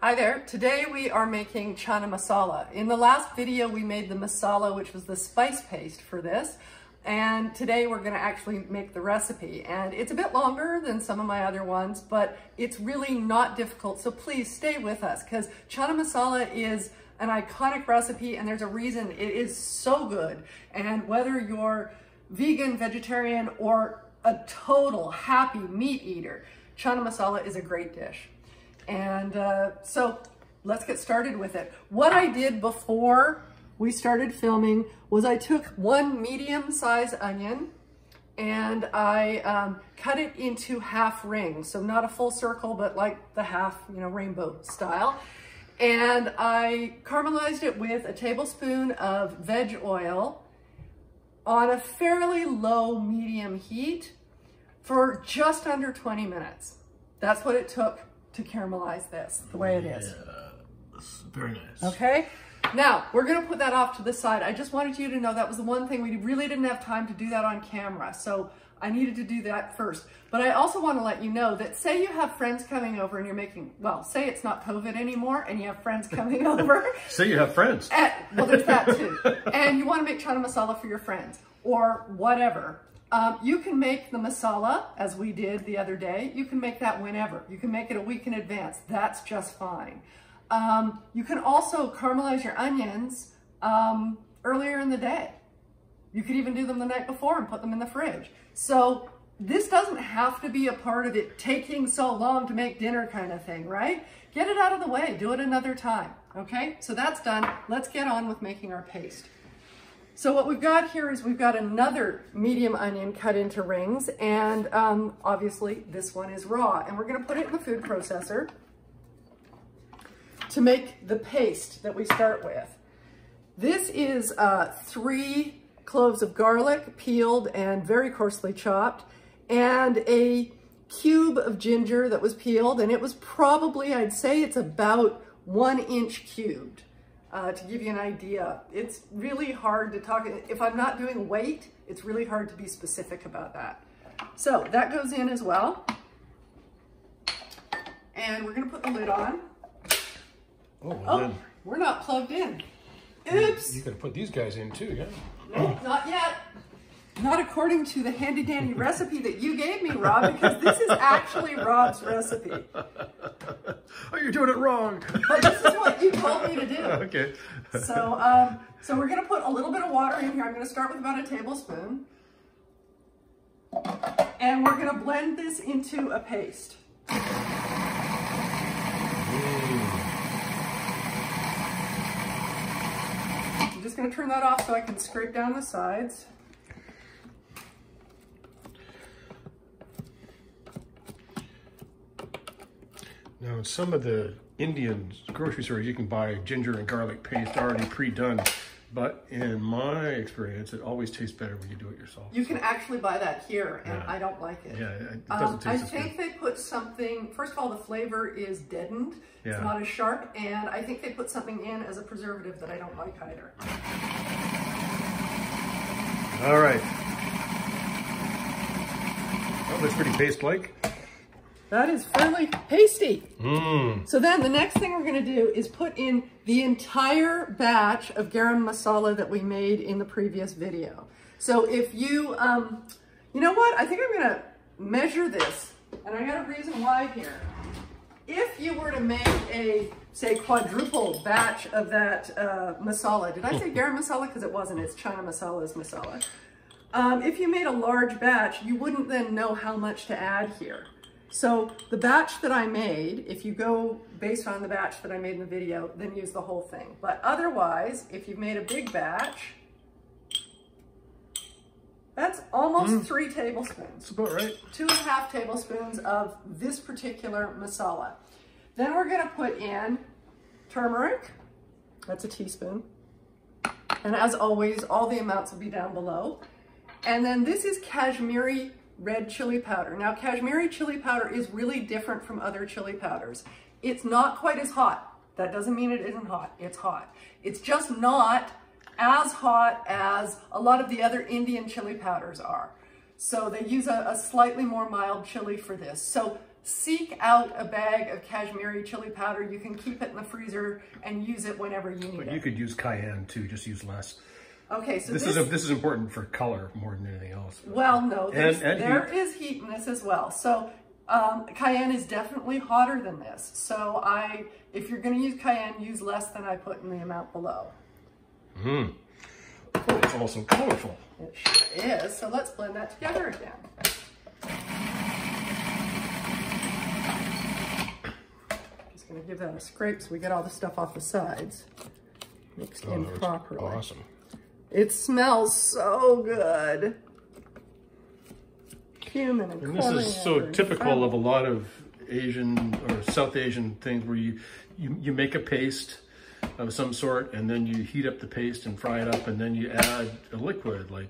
Hi there. Today we are making Channa Masala. In the last video we made the masala, which was the spice paste for this, and today we're going to actually make the recipe. And it's a bit longer than some of my other ones, but it's really not difficult, so please stay with us because Channa Masala is an iconic recipe and there's a reason it is so good. And whether you're vegan, vegetarian, or a total happy meat eater, Channa Masala is a great dish. And so let's get started with it. What I did before we started filming was I took one medium-sized onion and I cut it into half rings. So not a full circle, but like the half, rainbow style. And I caramelized it with a tablespoon of veg oil on a fairly low medium heat for just under 20 minutes. That's what it took to caramelize this the way it is. Yeah, very nice. Okay, now we're gonna put that off to the side. I just wanted you to know that was the one thing we really didn't have time to do that on camera, so I needed to do that first. But I also want to let you know that say you have friends coming over and you're making, well, say it's not COVID anymore and you have friends coming over. Say you have friends. Well, there's that too. And you want to make Channa Masala for your friends or whatever. You can make the masala, as we did the other day. You can make that whenever. You can make it a week in advance. That's just fine. You can also caramelize your onions earlier in the day. You could even do them the night before and put them in the fridge. So this doesn't have to be a part of it taking so long to make dinner kind of thing, right? Get it out of the way. Do it another time, okay? So that's done. Let's get on with making our paste. So what we've got here is we've got another medium onion cut into rings, and obviously this one is raw, and we're going to put it in the food processor to make the paste that we start with. This is 3 cloves of garlic, peeled and very coarsely chopped, and a cube of ginger that was peeled, and it was probably, I'd say it's about 1 inch cubed. To give you an idea, it's really hard to talk, if I'm not doing weight, it's really hard to be specific about that. So that goes in as well. And we're gonna put the lid on. Oh, we're not plugged in. Oops. You could put these guys in too, yeah? No, not yet. Not according to the handy dandy recipe that you gave me, Rob, because this is actually Rob's recipe. Oh, you're doing it wrong. But this is what you told me to do. Okay. So, so we're going to put a little bit of water in here. I'm going to start with about a tablespoon. And we're going to blend this into a paste. I'm just going to turn that off so I can scrape down the sides. Now, in some of the Indian grocery stores, you can buy ginger and garlic paste already pre-done. But in my experience, it always tastes better when you do it yourself. You can actually buy that here, and I don't like it. Yeah, it doesn't taste as good. I think they put something, first of all, the flavor is deadened. Yeah. It's not as sharp, and I think they put something in as a preservative that I don't like either. All right. Well, that's pretty paste-like. That is fairly pasty. So then the next thing we're going to do is put in the entire batch of garam masala that we made in the previous video. So if you, you know what? I think I'm going to measure this, and I got a reason why here. If you were to make a, say, quadruple batch of that masala, did I say garam masala? Because it wasn't. It's Channa Masala's masala. If you made a large batch, you wouldn't then know how much to add here. So the batch that I made, if you go based on the batch that I made in the video, then use the whole thing. But otherwise, if you've made a big batch, that's almost 3 tablespoons. That's about right. 2.5 tablespoons of this particular masala. Then we're going to put in turmeric. That's a teaspoon. And as always, all the amounts will be down below. And then this is Kashmiri red chili powder. Now, Kashmiri chili powder is really different from other chili powders. It's not quite as hot. That doesn't mean it isn't hot. It's hot. It's just not as hot as a lot of the other Indian chili powders are. So they use a slightly more mild chili for this. So seek out a bag of Kashmiri chili powder. You can keep it in the freezer and use it whenever you need But it. you could use cayenne too, just use less. Okay, so this is important for color more than anything else. Well, no, there heat. is heat in this as well. So cayenne is definitely hotter than this. So if you're going to use cayenne, use less than I put in the amount below. Oh, it's also colorful. It sure is. So let's blend that together again. Just going to give that a scrape so we get all the stuff off the sides mixed in properly. Awesome. It smells so good. Cumin and coriander. This is so typical of a lot of Asian or South Asian things where you make a paste of some sort and then you heat up the paste and fry it up and then you add a liquid like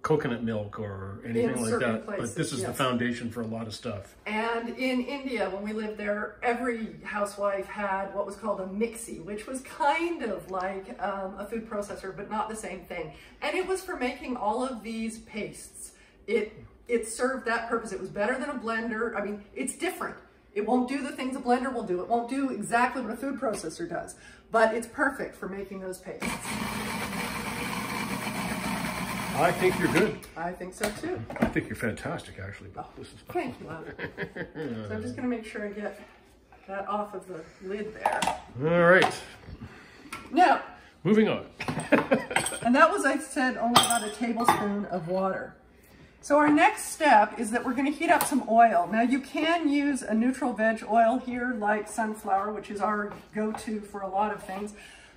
coconut milk or anything like that. But this is the foundation for a lot of stuff. And in India, when we lived there, every housewife had what was called a mixie, which was kind of like a food processor, but not the same thing. And it was for making all of these pastes. It served that purpose. It was better than a blender. I mean, it's different. It won't do the things a blender will do. It won't do exactly what a food processor does, but it's perfect for making those pastes. I think you're good. I think so too. I think you're fantastic, actually. But this is thank you, Love. So I'm just going to make sure I get that off of the lid there. All right. Now, moving on. And that was, I said, only about a tablespoon of water. So our next step is that we're going to heat up some oil. Now you can use a neutral veg oil here like sunflower, which is our go-to for a lot of things.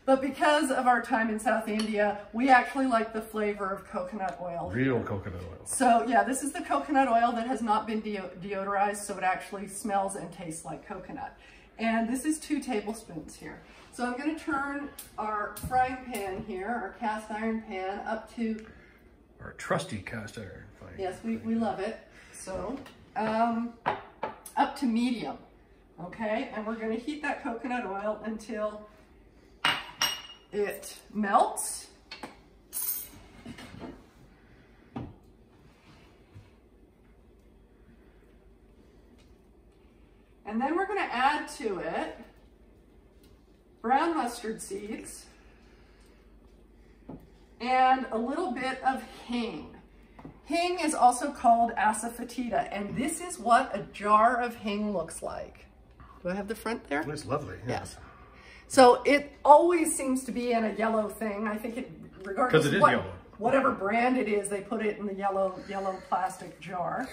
But because of our time in South India, we actually like the flavor of coconut oil. Real coconut oil. So yeah, this is the coconut oil that has not been deodorized, so it actually smells and tastes like coconut. And this is 2 tablespoons here. So I'm going to turn our frying pan here, our cast iron pan, up to... Our trusty cast iron. Yes, we love it. So up to medium, okay? And we're going to heat that coconut oil until it melts. And then we're going to add to it brown mustard seeds and a little bit of hing. Hing is also called asafoetida, and this is what a jar of hing looks like. Do I have the front there? It's lovely. Yeah. Yes. So it always seems to be in a yellow thing. I think it, regardless of whatever brand it is, they put it in the yellow plastic jar.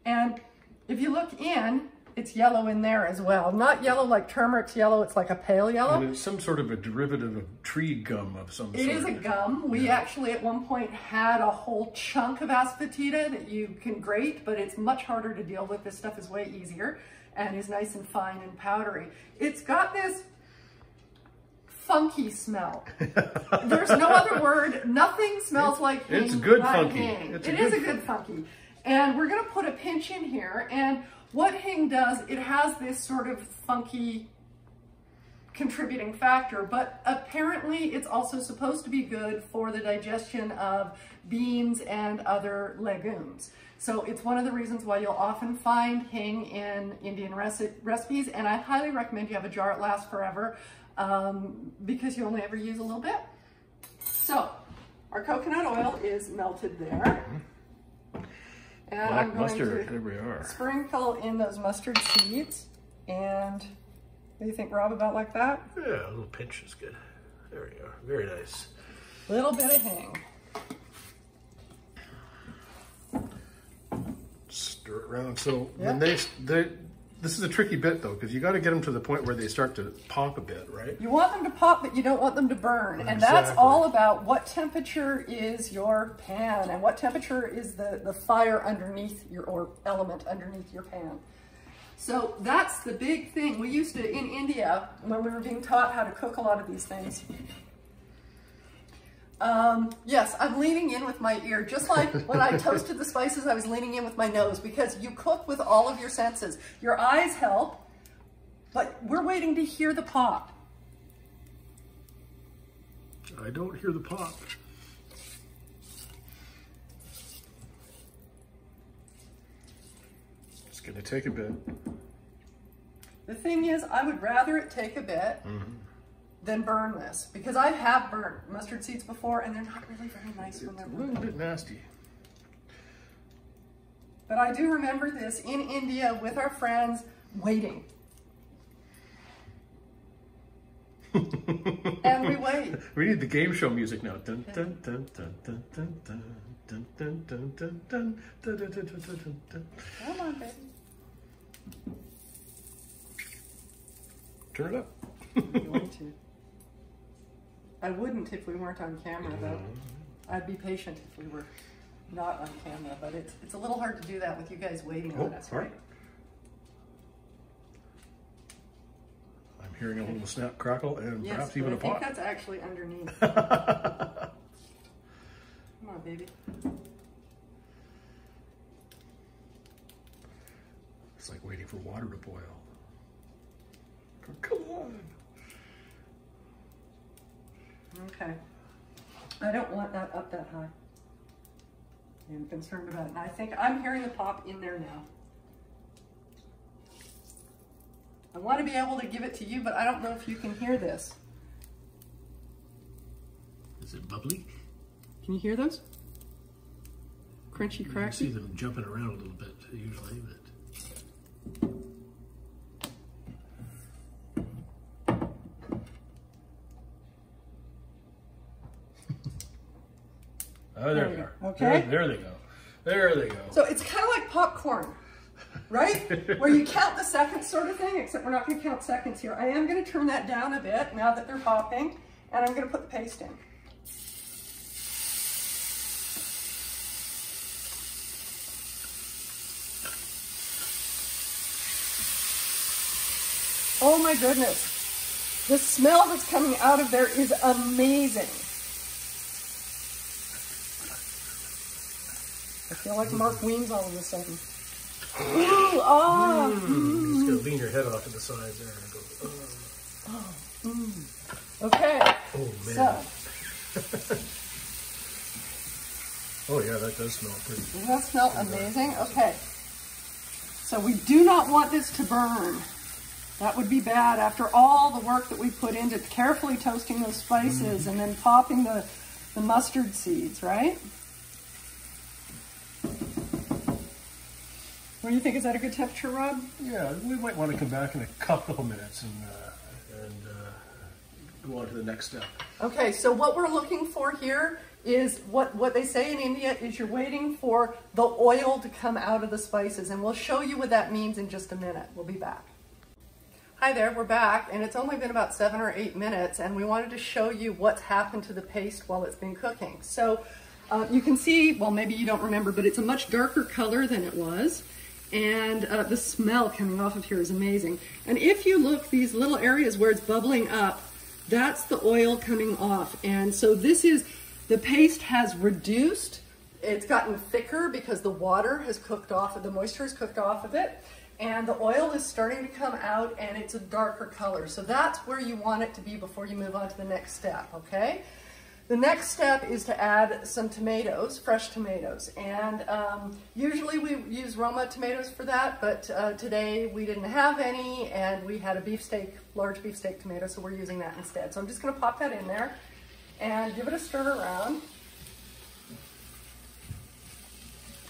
And if you look in, it's yellow in there as well. Not yellow like turmeric's yellow, it's like a pale yellow. And it's some sort of a derivative of tree gum of some sort. It is a gum. We actually at one point had a whole chunk of asafoetida that you can grate, but it's much harder to deal with. This stuff is way easier and is nice and fine and powdery. It's got this funky smell. There's no other word. Nothing smells like hing. It's good like funky. Hing. It is a good funky. And we're going to put a pinch in here, and what hing does, it has this sort of funky contributing factor, but apparently it's also supposed to be good for the digestion of beans and other legumes. So it's one of the reasons why you'll often find hing in Indian recipes, and I highly recommend you have a jar. It lasts forever because you only ever use a little bit. So our coconut oil is melted there. And black I'm going mustard, to there we are. Sprinkle in those mustard seeds. And what do you think, Rob, about like that? Yeah, a little pinch is good. There we are. Very nice. Little bit of hing. Stir it around. So when this is a tricky bit though, because you got to get them to the point where they start to pop a bit, right? You want them to pop, but you don't want them to burn. Exactly. And that's all about what temperature is your pan and what temperature is the fire underneath or element underneath your pan. So that's the big thing. We used to, in India, when we were being taught how to cook a lot of these things, yes, I'm leaning in with my ear, just like when I toasted the spices, I was leaning in with my nose, because you cook with all of your senses. Your eyes help, but we're waiting to hear the pop. I don't hear the pop. gonna take a bit. The thing is, I would rather it take a bit than burn this, because I have burnt mustard seeds before and they're not really very nice when they're A little bit nasty. But I do remember this in India with our friends waiting. And we wait. We need the game show music now. Dun, dun, dun, dun, dun, dun, dun, dun, dun, dun, dun, dun, dun, dun, dun, dun, dun. Come on, baby. Turn it up. I'm going to. I wouldn't if we weren't on camera, though. I'd be patient if we were not on camera, but it's a little hard to do that with you guys waiting on us, right? I'm hearing a little snap, crackle, and Yes, perhaps even a I think pop. that's actually underneath. Come on, baby. It's like waiting for water to boil. Come on. Okay. I don't want that up that high. I'm concerned about it. And I think I'm hearing the pop in there now. I want to be able to give it to you, but I don't know if you can hear this. Is it bubbly? Can you hear those? Crunchy, You can cracky? see them jumping around a little bit usually, but oh, there they are. Okay. There they go. There they go. So it's kind of like popcorn, right? Where you count the seconds sort of thing, except we're not going to count seconds here. I am going to turn that down a bit now that they're popping, and I'm going to put the paste in. Oh my goodness. The smell that's coming out of there is amazing. I feel like Mark Weems all of a sudden. Ooh, oh. You just gotta lean your head off to the sides there and go, Okay. oh man. So, Oh yeah, that does smell pretty. doesn't that smell amazing? Okay. So we do not want this to burn. That would be bad after all the work that we put into carefully toasting those spices and then popping the mustard seeds, right? What do you think? Is that a good temperature, Rob? Yeah, we might want to come back in a couple of minutes and go on to the next step. Okay, so what we're looking for here is what they say in India is you're waiting for the oil to come out of the spices, and we'll show you what that means in just a minute. We'll be back. Hi there, we're back, and it's only been about 7 or 8 minutes, and we wanted to show you what's happened to the paste while it's been cooking. So you can see, well, maybe you don't remember, but it's a much darker color than it was, and the smell coming off of here is amazing. And if you look, these little areas where it's bubbling up, that's the oil coming off. And so this is, the paste has reduced, it's gotten thicker because the water has cooked off, the moisture has cooked off of it. And the oil is starting to come out and it's a darker color. So that's where you want it to be before you move on to the next step, okay? The next step is to add some tomatoes, fresh tomatoes. And usually we use Roma tomatoes for that, but today we didn't have any and we had a beefsteak, large beefsteak tomato, so we're using that instead. So I'm just gonna pop that in there and give it a stir around.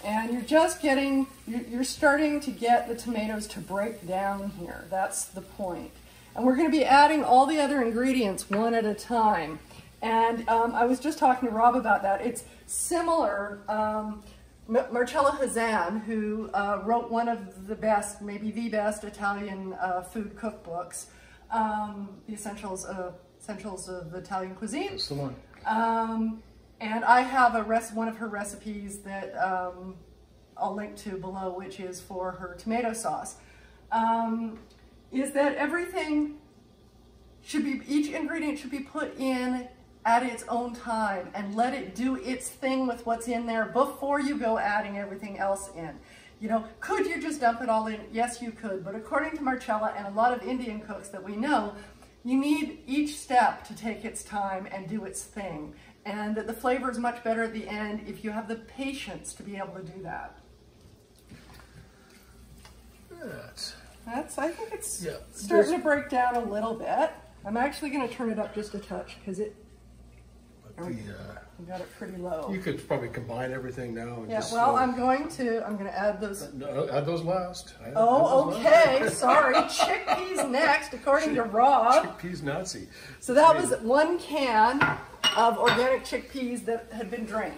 And you're just getting, you're starting to get the tomatoes to break down here. That's the point. And we're going to be adding all the other ingredients one at a time. And I was just talking to Rob about that. It's similar. Marcella Hazan, who wrote one of the best, maybe the best Italian food cookbooks, The Essentials of Italian Cuisine. That's the one. And I have one of her recipes that I'll link to below, which is for her tomato sauce, is that everything should be, each ingredient should be put in at its own time and let it do its thing with what's in there before you go adding everything else in. You know, could you just dump it all in? Yes, you could, but according to Marcella and a lot of Indian cooks that we know, you need each step to take its time and do its thing. And that the flavor is much better at the end if you have the patience to be able to do that. I think it's starting to break down a little bit. I'm actually going to turn it up just a touch because we got it pretty low. You could probably combine everything now. And I'm going to add those. No, add those last. Okay. Sorry. Chickpeas next, according to Rob. Chickpeas Nazi. So that was 1 can of organic chickpeas that had been drained.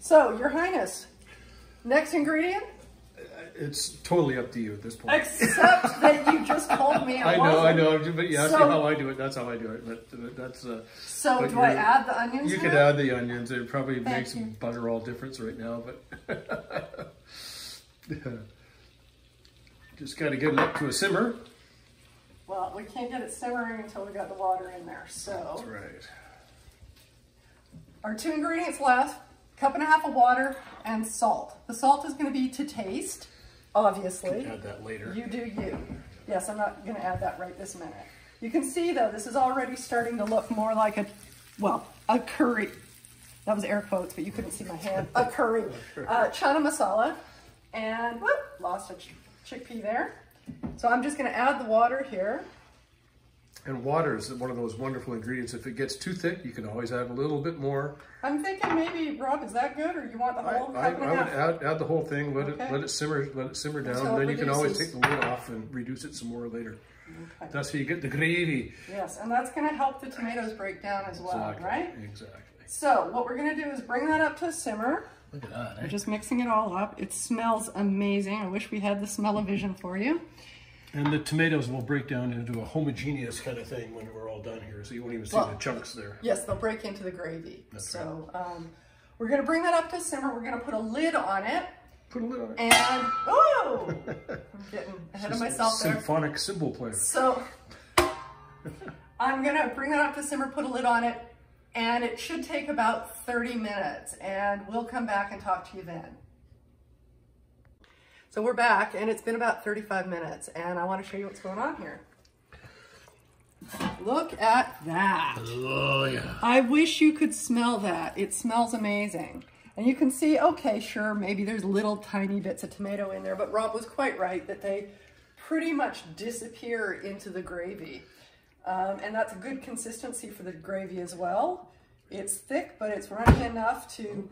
So, Your Highness, next ingredient? It's totally up to you at this point. Except that you just told me it I know, but you asked me how I do it, that's how I do it. But that's... So, do I add the onions? You could add the onions. It probably makes some butterall difference right now, but... Just got to get it up to a simmer. Well, we can't get it simmering until we got the water in there, so... That's right. Our 2 ingredients left. 1.5 cups of water and salt. The salt is going to be to taste, obviously. You can add that later. You do you. Yes, I'm not going to add that right this minute. You can see, though, this is already starting to look more like a curry. That was air quotes, but you couldn't see my hand. A curry. Channa Masala. And, lost a chickpea there. So I'm just going to add the water here. And water is one of those wonderful ingredients. If it gets too thick, you can always add a little bit more. I'm thinking maybe, Rob, is that good, or you want the whole cup and a half? I would add the whole thing. Let it simmer down, and then you can always take the lid off and reduce it some more later. Okay. That's how you get the gravy. Yes, and that's going to help the tomatoes break down as well, right? Exactly. So what we're going to do is bring that up to a simmer. Look at that. We're just mixing it all up. It smells amazing. I wish we had the smell-o-vision for you. And the tomatoes will break down into a homogeneous kind of thing when we're all done here, so you won't even see the chunks there. Yes, they'll break into the gravy. That's right. We're going to bring that up to simmer. We're going to put a lid on it. Put a lid on it. And, oh! I'm getting ahead of myself there. Symphonic cymbal player. So, I'm going to bring that up to simmer, put a lid on it, and it should take about 30 minutes. And we'll come back and talk to you then. So we're back, and it's been about 35 minutes, and I want to show you what's going on here. Look at that. Oh, yeah. I wish you could smell that. It smells amazing. And you can see, okay, sure, maybe there's little tiny bits of tomato in there, but Rob was quite right that they pretty much disappear into the gravy. And that's a good consistency for the gravy as well. It's thick, but it's runny enough to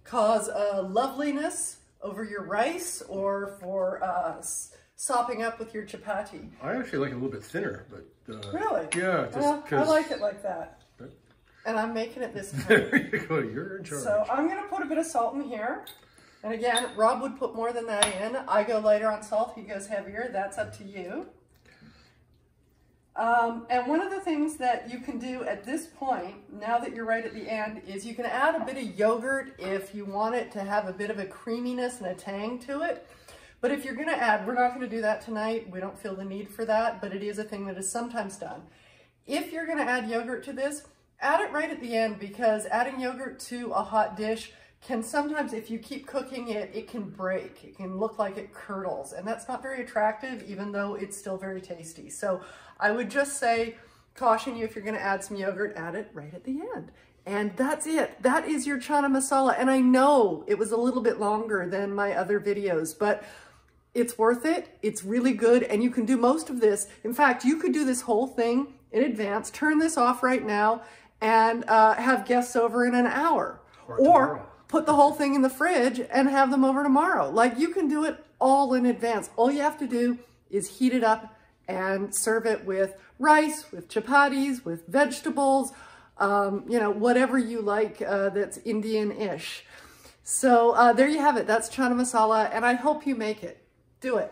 cause a loveliness over your rice or for sopping up with your chapati. I actually like it a little bit thinner, but... really? Yeah, just I like it like that. And I'm making it this time. There you go, you're in charge. So I'm going to put a bit of salt in here. And again, Rob would put more than that in. I go lighter on salt, he goes heavier. That's up to you. And one of the things that you can do at this point, now that you're right at the end, is you can add a bit of yogurt if you want it to have a bit of a creaminess and a tang to it. But if you're going to add, we're not going to do that tonight. We don't feel the need for that, but it is a thing that is sometimes done. If you're going to add yogurt to this, add it right at the end, because adding yogurt to a hot dish can sometimes, if you keep cooking it, it can break. It can look like it curdles, and that's not very attractive, even though it's still very tasty. So I would just say, caution you, if you're going to add some yogurt, add it right at the end. And that's it. That is your Channa Masala. And I know it was a little bit longer than my other videos, but it's worth it. It's really good, and you can do most of this. In fact, you could do this whole thing in advance, turn this off right now, and have guests over in an hour. Or put the whole thing in the fridge and have them over tomorrow. Like, you can do it all in advance. All you have to do is heat it up and serve it with rice, with chapatis, with vegetables, you know, whatever you like that's Indian-ish. So there you have it. That's Channa Masala, and I hope you make it. Do it.